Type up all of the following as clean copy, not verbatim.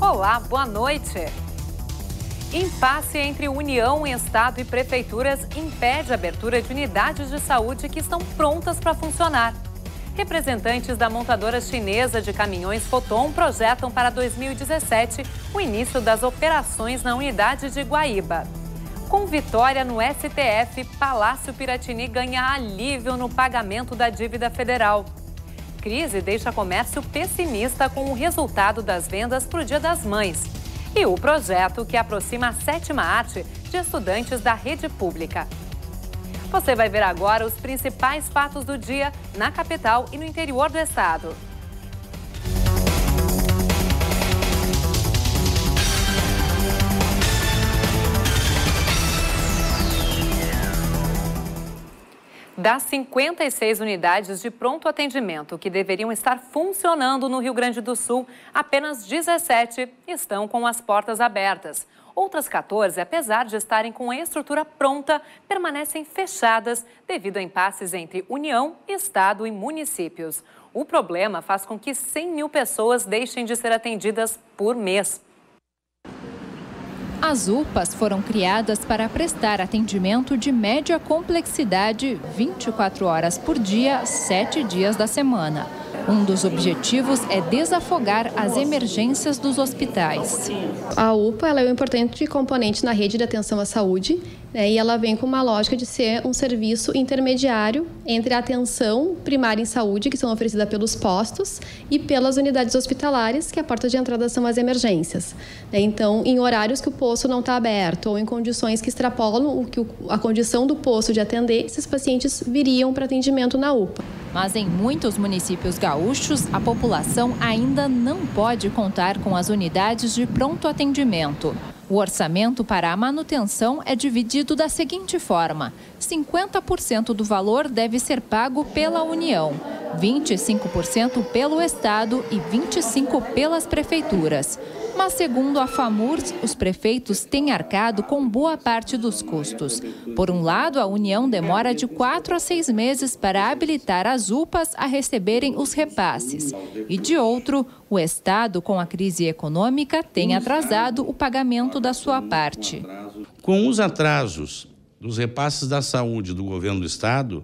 Olá, boa noite. Impasse entre União, Estado e prefeituras impede a abertura de unidades de saúde que estão prontas para funcionar. Representantes da montadora chinesa de caminhões Foton projetam para 2017 o início das operações na unidade de Guaíba. Com vitória no STF, Palácio Piratini ganha alívio no pagamento da dívida federal. Crise deixa comércio pessimista com o resultado das vendas para o Dia das Mães. E o projeto que aproxima a 7ª arte de estudantes da rede pública. Você vai ver agora os principais fatos do dia na capital e no interior do estado. Das 56 unidades de pronto atendimento que deveriam estar funcionando no Rio Grande do Sul, apenas 17 estão com as portas abertas. Outras 14, apesar de estarem com a estrutura pronta, permanecem fechadas devido a impasses entre União, Estado e municípios. O problema faz com que 100 mil pessoas deixem de ser atendidas por mês. As UPAs foram criadas para prestar atendimento de média complexidade 24 horas por dia, 7 dias da semana. Um dos objetivos é desafogar as emergências dos hospitais. A UPA ela é um importante componente na rede de atenção à saúde, né, e ela vem com uma lógica de ser um serviço intermediário entre a atenção primária em saúde, que são oferecidas pelos postos, e pelas unidades hospitalares, que a porta de entrada são as emergências. Então, em horários que o posto não está aberto ou em condições que extrapolam a condição do posto de atender, esses pacientes viriam para atendimento na UPA. Mas em muitos municípios gaúchos, a população ainda não pode contar com as unidades de pronto atendimento. O orçamento para a manutenção é dividido da seguinte forma: 50% do valor deve ser pago pela União, 25% pelo Estado e 25% pelas prefeituras. Mas, segundo a FAMURS, os prefeitos têm arcado com boa parte dos custos. Por um lado, a União demora de 4 a 6 meses para habilitar as UPAs a receberem os repasses. E, de outro, o Estado, com a crise econômica, tem atrasado o pagamento da sua parte. Com os atrasos dos repasses da saúde do governo do Estado,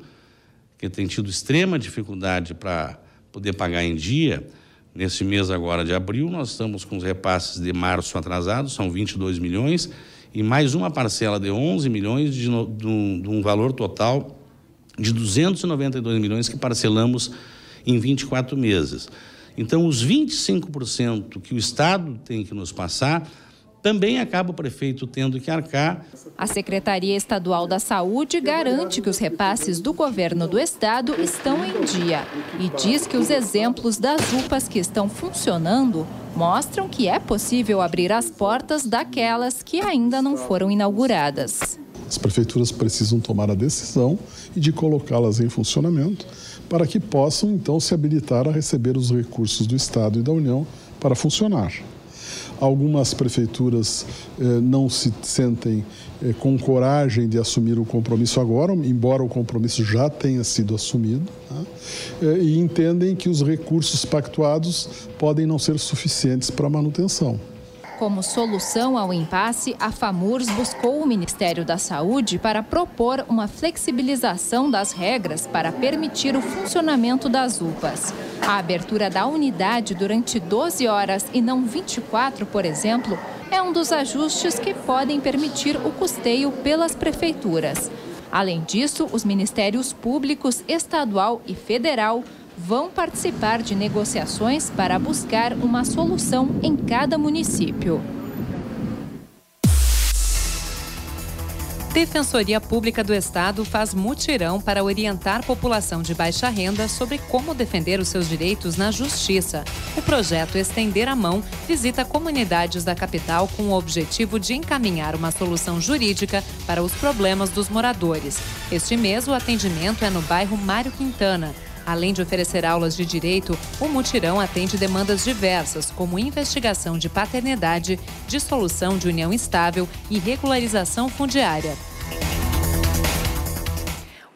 que tem tido extrema dificuldade para poder pagar em dia, nesse mês agora de abril, nós estamos com os repasses de março atrasados, são 22 milhões, e mais uma parcela de 11 milhões de um valor total de 292 milhões que parcelamos em 24 meses. Então, os 25% que o Estado tem que nos passar, também acaba o prefeito tendo que arcar. A Secretaria Estadual da Saúde garante que os repasses do governo do Estado estão em dia e diz que os exemplos das UPAs que estão funcionando mostram que é possível abrir as portas daquelas que ainda não foram inauguradas. As prefeituras precisam tomar a decisão e de colocá-las em funcionamento para que possam, então, se habilitar a receber os recursos do Estado e da União para funcionar. Algumas prefeituras não se sentem com coragem de assumir o compromisso agora, embora o compromisso já tenha sido assumido, né? E entendem que os recursos pactuados podem não ser suficientes para a manutenção. Como solução ao impasse, a FAMURS buscou o Ministério da Saúde para propor uma flexibilização das regras para permitir o funcionamento das UPAs. A abertura da unidade durante 12 horas e não 24, por exemplo, é um dos ajustes que podem permitir o custeio pelas prefeituras. Além disso, os Ministérios Públicos Estadual e Federal vão participar de negociações para buscar uma solução em cada município. Defensoria Pública do Estado faz mutirão para orientar a população de baixa renda sobre como defender os seus direitos na Justiça. O projeto Estender a Mão visita comunidades da capital com o objetivo de encaminhar uma solução jurídica para os problemas dos moradores. Este mês, o atendimento é no bairro Mário Quintana. Além de oferecer aulas de direito, o mutirão atende demandas diversas, como investigação de paternidade, dissolução de união estável e regularização fundiária.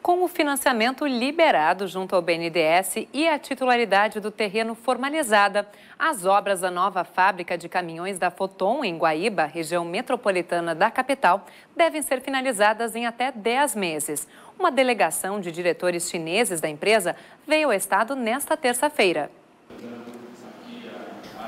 Com o financiamento liberado junto ao BNDES e a titularidade do terreno formalizada, as obras da nova fábrica de caminhões da Foton, em Guaíba, região metropolitana da capital, devem ser finalizadas em até 10 meses. Uma delegação de diretores chineses da empresa veio ao estado nesta terça-feira.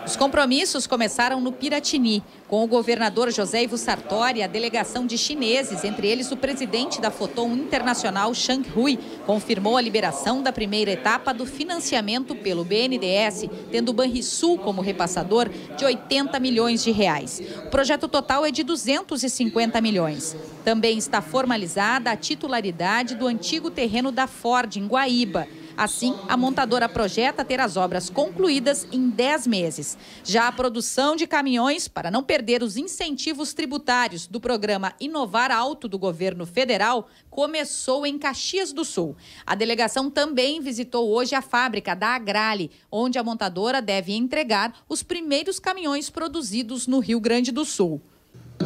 Os compromissos começaram no Piratini, com o governador José Ivo Sartori e a delegação de chineses, entre eles o presidente da Foton Internacional, Shang Hui, confirmou a liberação da primeira etapa do financiamento pelo BNDES, tendo o Banrisul como repassador de 80 milhões de reais. O projeto total é de 250 milhões. Também está formalizada a titularidade do antigo terreno da Ford, em Guaíba. Assim, a montadora projeta ter as obras concluídas em 10 meses. Já a produção de caminhões, para não perder os incentivos tributários do programa Inovar Alto do governo federal, começou em Caxias do Sul. A delegação também visitou hoje a fábrica da Agrale, onde a montadora deve entregar os primeiros caminhões produzidos no Rio Grande do Sul.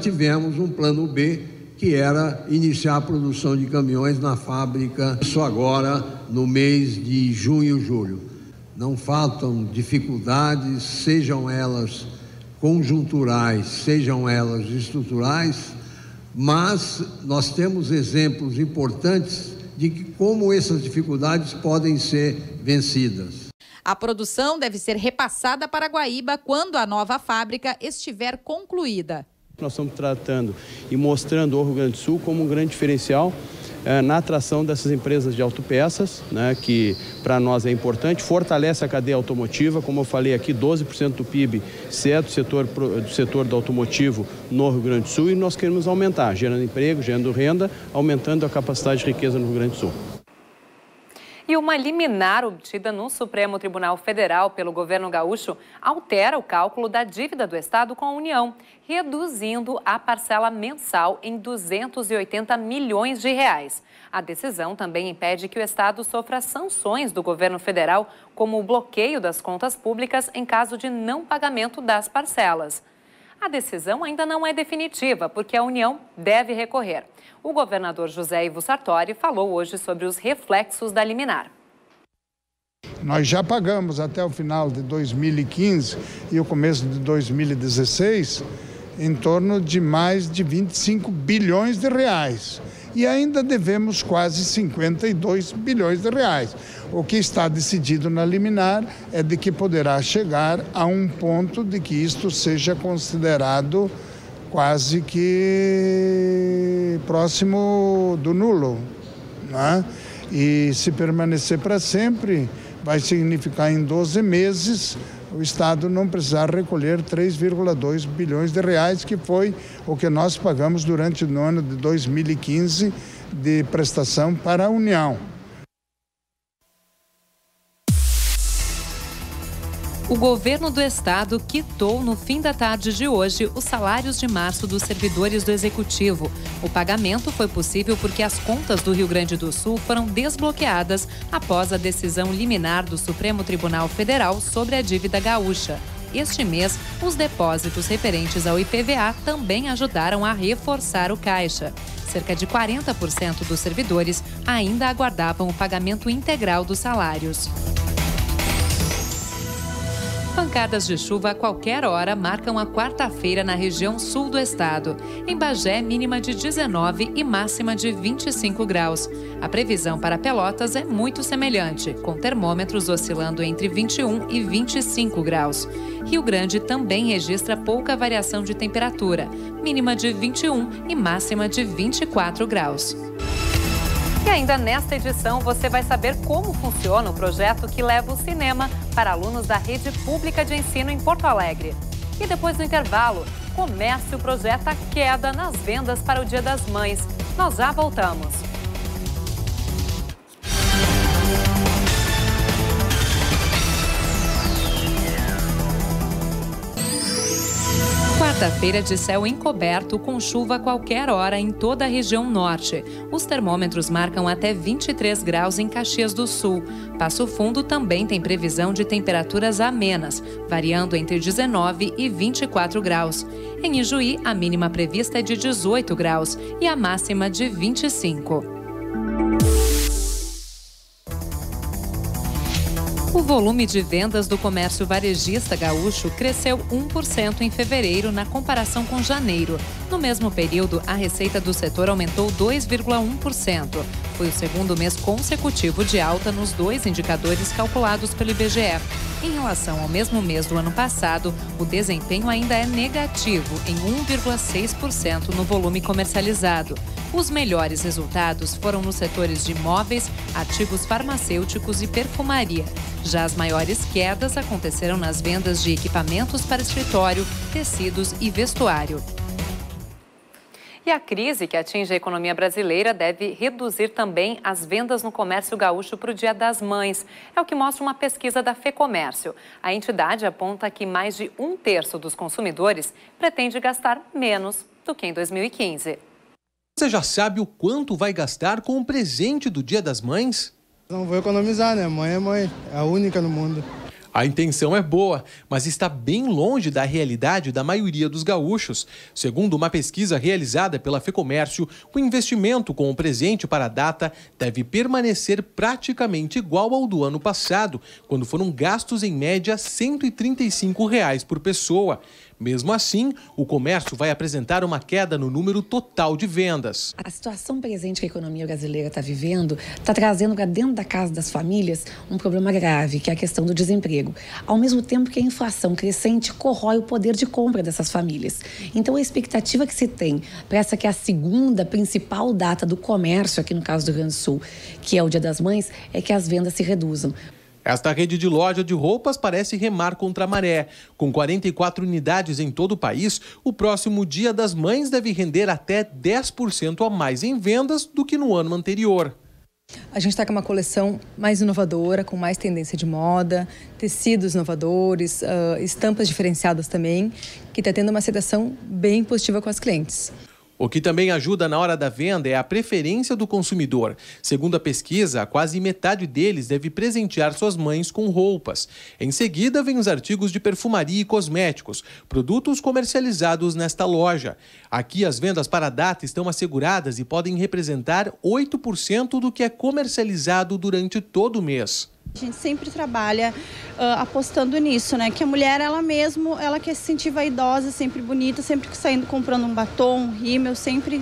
Tivemos um plano B, que era iniciar a produção de caminhões na fábrica, isso agora no mês de junho e julho. Não faltam dificuldades, sejam elas conjunturais, sejam elas estruturais, mas nós temos exemplos importantes de como essas dificuldades podem ser vencidas. A produção deve ser repassada para Guaíba quando a nova fábrica estiver concluída. Nós estamos tratando e mostrando o Rio Grande do Sul como um grande diferencial na atração dessas empresas de autopeças, né, que para nós é importante, fortalece a cadeia automotiva, como eu falei aqui, 12% do PIB é do setor do automotivo no Rio Grande do Sul, e nós queremos aumentar, gerando emprego, gerando renda, aumentando a capacidade de riqueza no Rio Grande do Sul. E uma liminar obtida no Supremo Tribunal Federal pelo governo gaúcho altera o cálculo da dívida do Estado com a União, reduzindo a parcela mensal em 280 milhões de reais. A decisão também impede que o Estado sofra sanções do governo federal, como o bloqueio das contas públicas em caso de não pagamento das parcelas. A decisão ainda não é definitiva, porque a União deve recorrer. O governador José Ivo Sartori falou hoje sobre os reflexos da liminar. Nós já pagamos até o final de 2015 e o começo de 2016 em torno de mais de 25 bilhões de reais. E ainda devemos quase 52 bilhões de reais. O que está decidido na liminar é de que poderá chegar a um ponto de que isto seja considerado quase que próximo do nulo, né? E se permanecer para sempre, vai significar em 12 meses o Estado não precisar recolher 3,2 bilhões de reais, que foi o que nós pagamos durante o ano de 2015 de prestação para a União. O governo do estado quitou no fim da tarde de hoje os salários de março dos servidores do Executivo. O pagamento foi possível porque as contas do Rio Grande do Sul foram desbloqueadas após a decisão liminar do Supremo Tribunal Federal sobre a dívida gaúcha. Este mês, os depósitos referentes ao IPVA também ajudaram a reforçar o caixa. Cerca de 40% dos servidores ainda aguardavam o pagamento integral dos salários. Pancadas de chuva a qualquer hora marcam a quarta-feira na região sul do estado. Em Bagé, mínima de 19 e máxima de 25 graus. A previsão para Pelotas é muito semelhante, com termômetros oscilando entre 21 e 25 graus. Rio Grande também registra pouca variação de temperatura, mínima de 21 e máxima de 24 graus. E ainda nesta edição você vai saber como funciona o projeto que leva o cinema para alunos da rede pública de ensino em Porto Alegre. E depois do intervalo, comece o projeto A Queda nas vendas para o Dia das Mães. Nós já voltamos. Quarta-feira de céu encoberto com chuva a qualquer hora em toda a região norte. Os termômetros marcam até 23 graus em Caxias do Sul. Passo Fundo também tem previsão de temperaturas amenas, variando entre 19 e 24 graus. Em Ijuí, a mínima prevista é de 18 graus e a máxima de 25. O volume de vendas do comércio varejista gaúcho cresceu 1% em fevereiro na comparação com janeiro. No mesmo período, a receita do setor aumentou 2,1%. Foi o segundo mês consecutivo de alta nos dois indicadores calculados pelo IBGE. Em relação ao mesmo mês do ano passado, o desempenho ainda é negativo, em 1,6% no volume comercializado. Os melhores resultados foram nos setores de imóveis, ativos farmacêuticos e perfumaria. Já as maiores quedas aconteceram nas vendas de equipamentos para escritório, tecidos e vestuário. E a crise que atinge a economia brasileira deve reduzir também as vendas no comércio gaúcho para o Dia das Mães. É o que mostra uma pesquisa da FEComércio. A entidade aponta que mais de 1/3 dos consumidores pretende gastar menos do que em 2015. Você já sabe o quanto vai gastar com o presente do Dia das Mães? Não vou economizar, né? Mãe é mãe, é a única no mundo. A intenção é boa, mas está bem longe da realidade da maioria dos gaúchos. Segundo uma pesquisa realizada pela FEComércio, o investimento com o presente para a data deve permanecer praticamente igual ao do ano passado, quando foram gastos em média R$ 135 por pessoa. Mesmo assim, o comércio vai apresentar uma queda no número total de vendas. A situação presente que a economia brasileira está vivendo está trazendo para dentro da casa das famílias um problema grave, que é a questão do desemprego. Ao mesmo tempo que a inflação crescente corrói o poder de compra dessas famílias. Então, a expectativa que se tem para essa que é a segunda principal data do comércio aqui no caso do Rio Grande do Sul, que é o Dia das Mães, é que as vendas se reduzam. Esta rede de loja de roupas parece remar contra a maré. Com 44 unidades em todo o país, o próximo Dia das Mães deve render até 10% a mais em vendas do que no ano anterior. A gente está com uma coleção mais inovadora, com mais tendência de moda, tecidos inovadores, estampas diferenciadas também, que está tendo uma aceitação bem positiva com as clientes. O que também ajuda na hora da venda é a preferência do consumidor. Segundo a pesquisa, quase metade deles deve presentear suas mães com roupas. Em seguida, vem os artigos de perfumaria e cosméticos, produtos comercializados nesta loja. Aqui, as vendas para a data estão asseguradas e podem representar 8% do que é comercializado durante todo o mês. A gente sempre trabalha apostando nisso, né? Que a mulher, ela quer se sentir vaidosa, sempre bonita, sempre saindo comprando um batom, um rímel, sempre,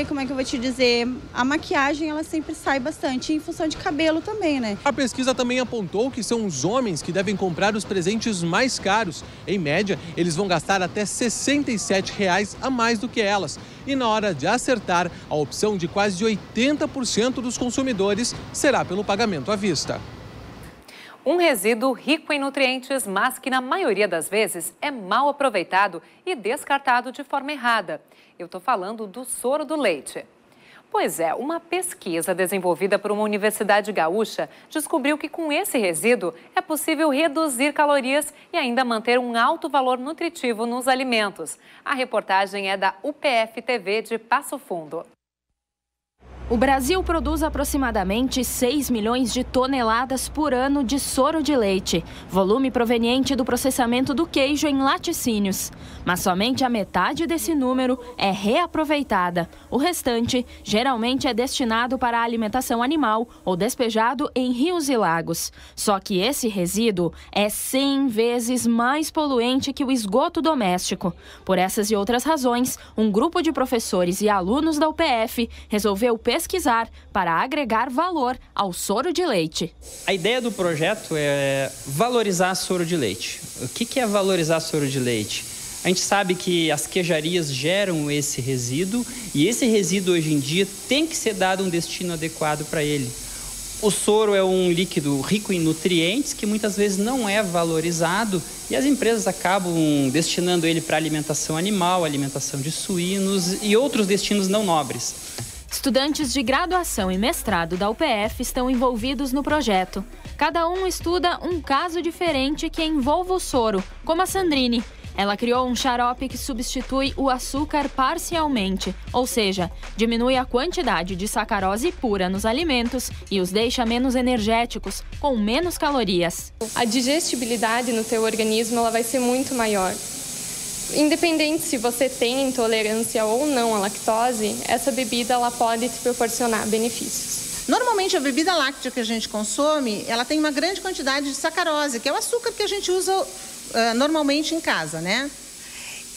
como é que eu vou te dizer, a maquiagem, ela sempre sai bastante, em função de cabelo também, né? A pesquisa também apontou que são os homens que devem comprar os presentes mais caros. Em média, eles vão gastar até R$ 67 a mais do que elas. E na hora de acertar, a opção de quase 80% dos consumidores será pelo pagamento à vista. Um resíduo rico em nutrientes, mas que na maioria das vezes é mal aproveitado e descartado de forma errada. Eu estou falando do soro do leite. Pois é, uma pesquisa desenvolvida por uma universidade gaúcha descobriu que com esse resíduo é possível reduzir calorias e ainda manter um alto valor nutritivo nos alimentos. A reportagem é da UPF-TV de Passo Fundo. O Brasil produz aproximadamente 6 milhões de toneladas por ano de soro de leite, volume proveniente do processamento do queijo em laticínios. Mas somente a metade desse número é reaproveitada. O restante geralmente é destinado para a alimentação animal ou despejado em rios e lagos. Só que esse resíduo é 100 vezes mais poluente que o esgoto doméstico. Por essas e outras razões, um grupo de professores e alunos da UPF resolveu pesquisar para agregar valor ao soro de leite. A ideia do projeto é valorizar soro de leite. O que é valorizar soro de leite? A gente sabe que as queijarias geram esse resíduo e esse resíduo hoje em dia tem que ser dado um destino adequado para ele. O soro é um líquido rico em nutrientes que muitas vezes não é valorizado e as empresas acabam destinando ele para alimentação animal, alimentação de suínos e outros destinos não nobres. Estudantes de graduação e mestrado da UPF estão envolvidos no projeto. Cada um estuda um caso diferente que envolva o soro, como a Sandrine. Ela criou um xarope que substitui o açúcar parcialmente, ou seja, diminui a quantidade de sacarose pura nos alimentos e os deixa menos energéticos, com menos calorias. A digestibilidade no teu organismo ela vai ser muito maior. Independente se você tem intolerância ou não à lactose, essa bebida ela pode te proporcionar benefícios. Normalmente a bebida láctea que a gente consome, ela tem uma grande quantidade de sacarose, que é o açúcar que a gente usa normalmente em casa, né?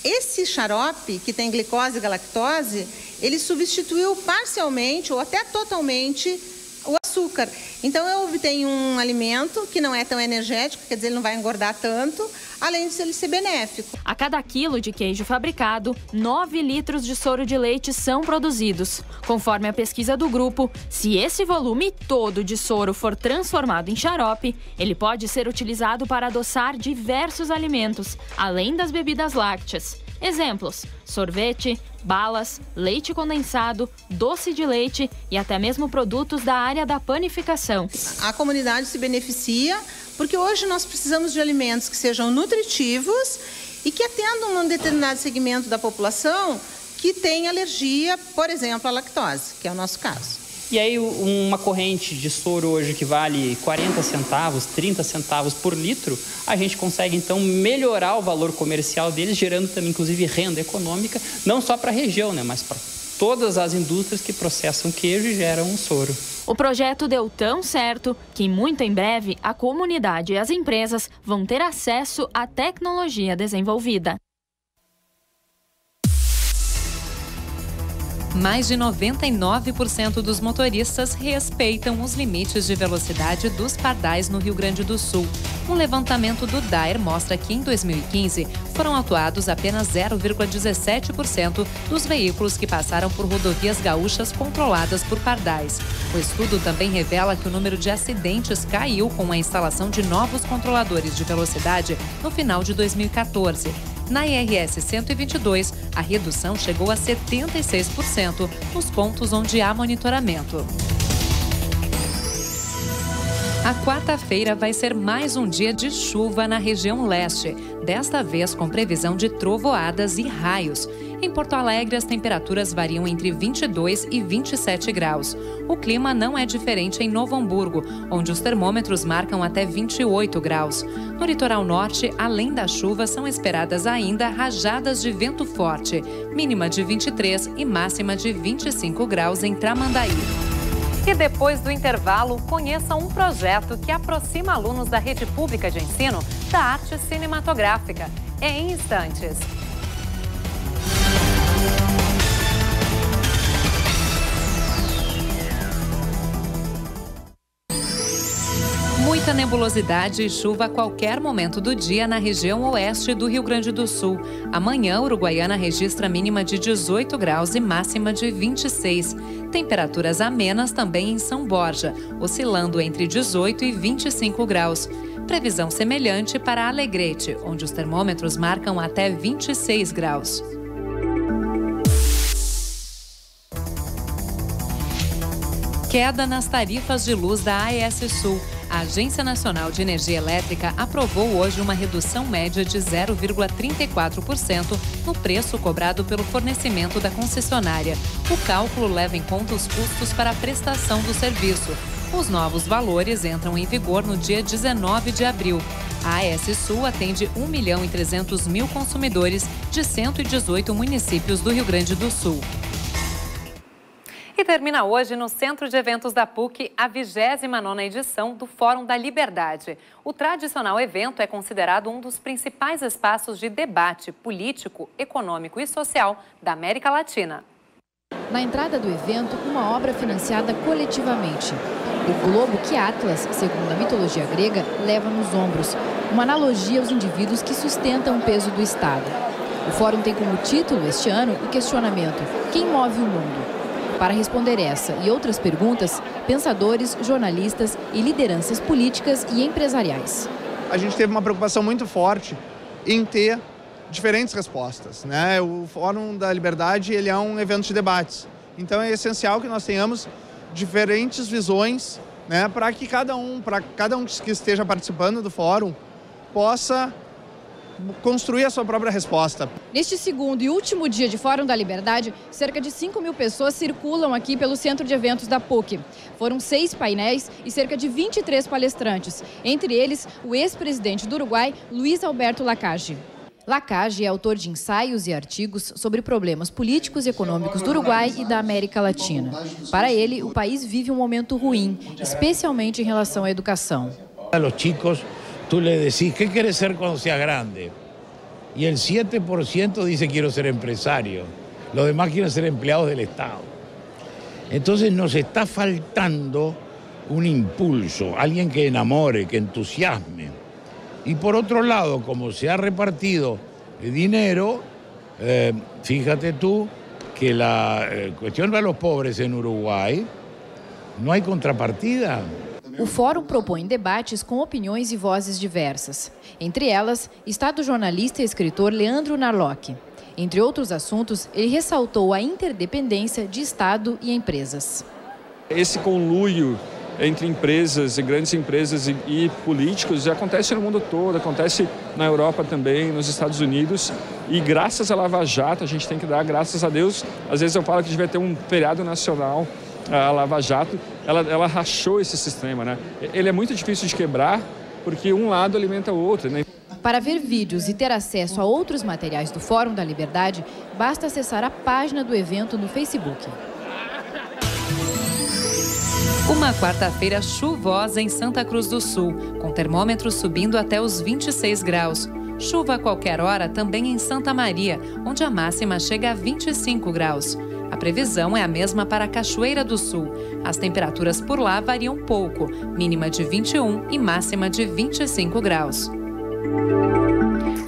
Esse xarope, que tem glicose e galactose, ele substituiu parcialmente ou até totalmente o açúcar. Então eu obtenho um alimento que não é tão energético, quer dizer, ele não vai engordar tanto, além de ele ser benéfico. A cada quilo de queijo fabricado, 9 litros de soro de leite são produzidos. Conforme a pesquisa do grupo, se esse volume todo de soro for transformado em xarope, ele pode ser utilizado para adoçar diversos alimentos, além das bebidas lácteas. Exemplos: sorvete, balas, leite condensado, doce de leite e até mesmo produtos da área da panificação. A comunidade se beneficia porque hoje nós precisamos de alimentos que sejam nutritivos e que atendam um determinado segmento da população que tem alergia, por exemplo, à lactose, que é o nosso caso. E aí uma corrente de soro hoje que vale 40 centavos, 30 centavos por litro, a gente consegue então melhorar o valor comercial deles, gerando também inclusive renda econômica, não só para a região, né, mas para todas as indústrias que processam queijo e geram o soro. O projeto deu tão certo que muito em breve a comunidade e as empresas vão ter acesso à tecnologia desenvolvida. Mais de 99% dos motoristas respeitam os limites de velocidade dos pardais no Rio Grande do Sul. Um levantamento do DAER mostra que em 2015 foram autuados apenas 0,17% dos veículos que passaram por rodovias gaúchas controladas por pardais. O estudo também revela que o número de acidentes caiu com a instalação de novos controladores de velocidade no final de 2014. Na IRS 122, a redução chegou a 76% nos pontos onde há monitoramento. A quarta-feira vai ser mais um dia de chuva na região leste, desta vez com previsão de trovoadas e raios. Em Porto Alegre, as temperaturas variam entre 22 e 27 graus. O clima não é diferente em Novo Hamburgo, onde os termômetros marcam até 28 graus. No litoral norte, além da chuva, são esperadas ainda rajadas de vento forte, mínima de 23 e máxima de 25 graus em Tramandaí. E depois do intervalo, conheça um projeto que aproxima alunos da rede pública de ensino da arte cinematográfica. É em instantes. Muita nebulosidade e chuva a qualquer momento do dia na região oeste do Rio Grande do Sul. Amanhã, Uruguaiana registra mínima de 18 graus e máxima de 26. Temperaturas amenas também em São Borja, oscilando entre 18 e 25 graus. Previsão semelhante para Alegrete, onde os termômetros marcam até 26 graus. Queda nas tarifas de luz da AES Sul. A Agência Nacional de Energia Elétrica aprovou hoje uma redução média de 0,34% no preço cobrado pelo fornecimento da concessionária. O cálculo leva em conta os custos para a prestação do serviço. Os novos valores entram em vigor no dia 19 de abril. A AES Sul atende 1.300.000 consumidores de 118 municípios do Rio Grande do Sul. E termina hoje no Centro de Eventos da PUC a 29ª edição do Fórum da Liberdade. O tradicional evento é considerado um dos principais espaços de debate político, econômico e social da América Latina. Na entrada do evento, uma obra financiada coletivamente. O globo que Atlas, segundo a mitologia grega, leva nos ombros. Uma analogia aos indivíduos que sustentam o peso do Estado. O fórum tem como título, este ano, o questionamento: quem move o mundo? Para responder essa e outras perguntas, pensadores, jornalistas e lideranças políticas e empresariais. A gente teve uma preocupação muito forte em ter diferentes respostas, né? O Fórum da Liberdade, ele é um evento de debates. Então é essencial que nós tenhamos diferentes visões, né, para que cada um que esteja participando do fórum possa construir a sua própria resposta. Neste segundo e último dia de Fórum da Liberdade, cerca de 5.000 pessoas circulam aqui pelo Centro de Eventos da PUC. Foram 6 painéis e cerca de 23 palestrantes, entre eles o ex-presidente do Uruguai, Luiz Alberto Lacalle. Lacage é autor de ensaios e artigos sobre problemas políticos e econômicos do Uruguai e da América Latina. Para ele, o país vive um momento ruim, especialmente em relação à educação. A los chicos, tú le decís, ¿qué quieres ser cuando seas grande? Y el 7% dice, quiero ser empresario. Los demás quieren ser empleados del Estado. Entonces nos está faltando un impulso, alguien que enamore, que entusiasme. Y por otro lado, como se ha repartido el dinero, fíjate tú que la cuestión para los pobres en Uruguay no hay contrapartida. O fórum propõe debates com opiniões e vozes diversas. Entre elas, está do jornalista e escritor Leandro Narlock. Entre outros assuntos, ele ressaltou a interdependência de Estado e empresas. Esse conluio entre empresas e grandes empresas e políticos acontece no mundo todo, acontece na Europa também, nos Estados Unidos. E graças à Lava Jato, a gente tem que dar graças a Deus. Às vezes eu falo que devia ter um feriado nacional, a Lava Jato, ela rachou esse sistema, né? Ele é muito difícil de quebrar porque um lado alimenta o outro, né? Para ver vídeos e ter acesso a outros materiais do Fórum da Liberdade, basta acessar a página do evento no Facebook. Uma quarta-feira chuvosa em Santa Cruz do Sul, com termômetros subindo até os 26 graus. Chuva a qualquer hora também em Santa Maria, onde a máxima chega a 25 graus. A previsão é a mesma para a Cachoeira do Sul. As temperaturas por lá variam pouco, mínima de 21 e máxima de 25 graus.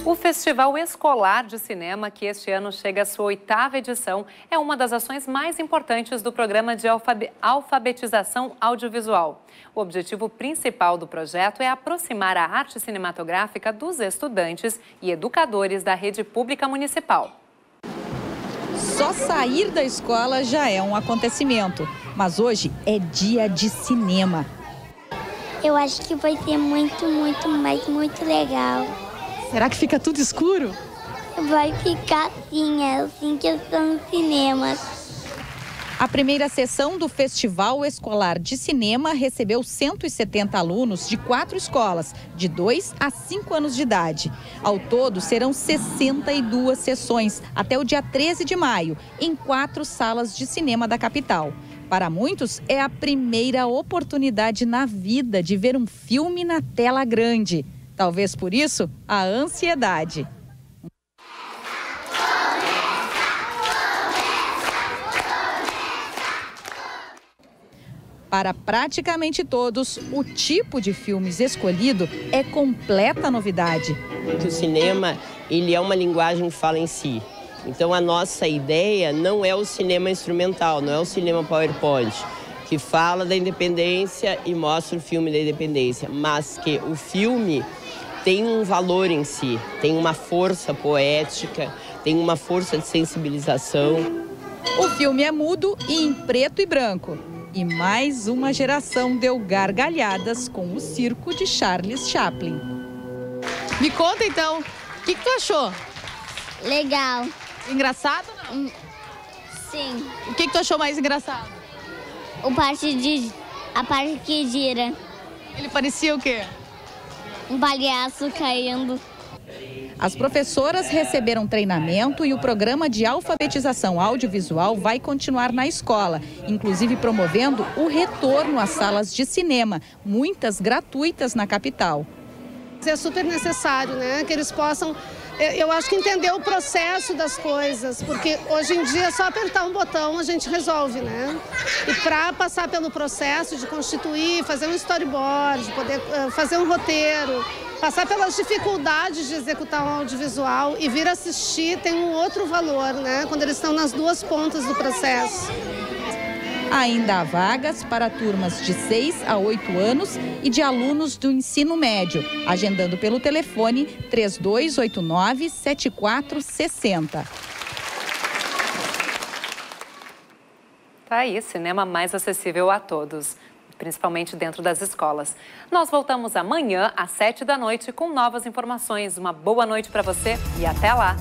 O Festival Escolar de Cinema, que este ano chega à sua 8ª edição, é uma das ações mais importantes do programa de alfabetização audiovisual. O objetivo principal do projeto é aproximar a arte cinematográfica dos estudantes e educadores da rede pública municipal. Só sair da escola já é um acontecimento, mas hoje é dia de cinema. Eu acho que vai ser muito legal. Será que fica tudo escuro? Vai ficar sim, é assim que estão nos cinemas. A primeira sessão do Festival Escolar de Cinema recebeu 170 alunos de 4 escolas, de 2 a 5 anos de idade. Ao todo, serão 62 sessões, até o dia 13 de maio, em 4 salas de cinema da capital. Para muitos, é a primeira oportunidade na vida de ver um filme na tela grande. Talvez por isso, a ansiedade. Para praticamente todos, o tipo de filmes escolhido é completa novidade. O cinema, ele é uma linguagem que fala em si. Então, a nossa ideia não é o cinema instrumental, não é o cinema PowerPoint, que fala da independência e mostra o filme da independência, mas que o filme tem um valor em si, tem uma força poética, tem uma força de sensibilização. O filme é mudo e em preto e branco. E mais uma geração deu gargalhadas com o circo de Charles Chaplin. Me conta então, o que tu achou? Legal. Engraçado ou não? Sim. O que tu achou mais engraçado? A parte que gira. Ele parecia o quê? Um palhaço caindo. As professoras receberam treinamento e o programa de alfabetização audiovisual vai continuar na escola, inclusive promovendo o retorno às salas de cinema, muitas gratuitas na capital. É super necessário, né, que eles possam, eu acho que entender o processo das coisas, porque hoje em dia é só apertar um botão a gente resolve, né? E para passar pelo processo de constituir, fazer um storyboard, poder fazer um roteiro, passar pelas dificuldades de executar um audiovisual e vir assistir tem um outro valor, né? Quando eles estão nas duas pontas do processo. Ainda há vagas para turmas de 6 a 8 anos e de alunos do ensino médio, agendando pelo telefone 3289-7460. Tá aí, cinema mais acessível a todos, principalmente dentro das escolas. Nós voltamos amanhã às 7 da noite com novas informações. Uma boa noite para você e até lá!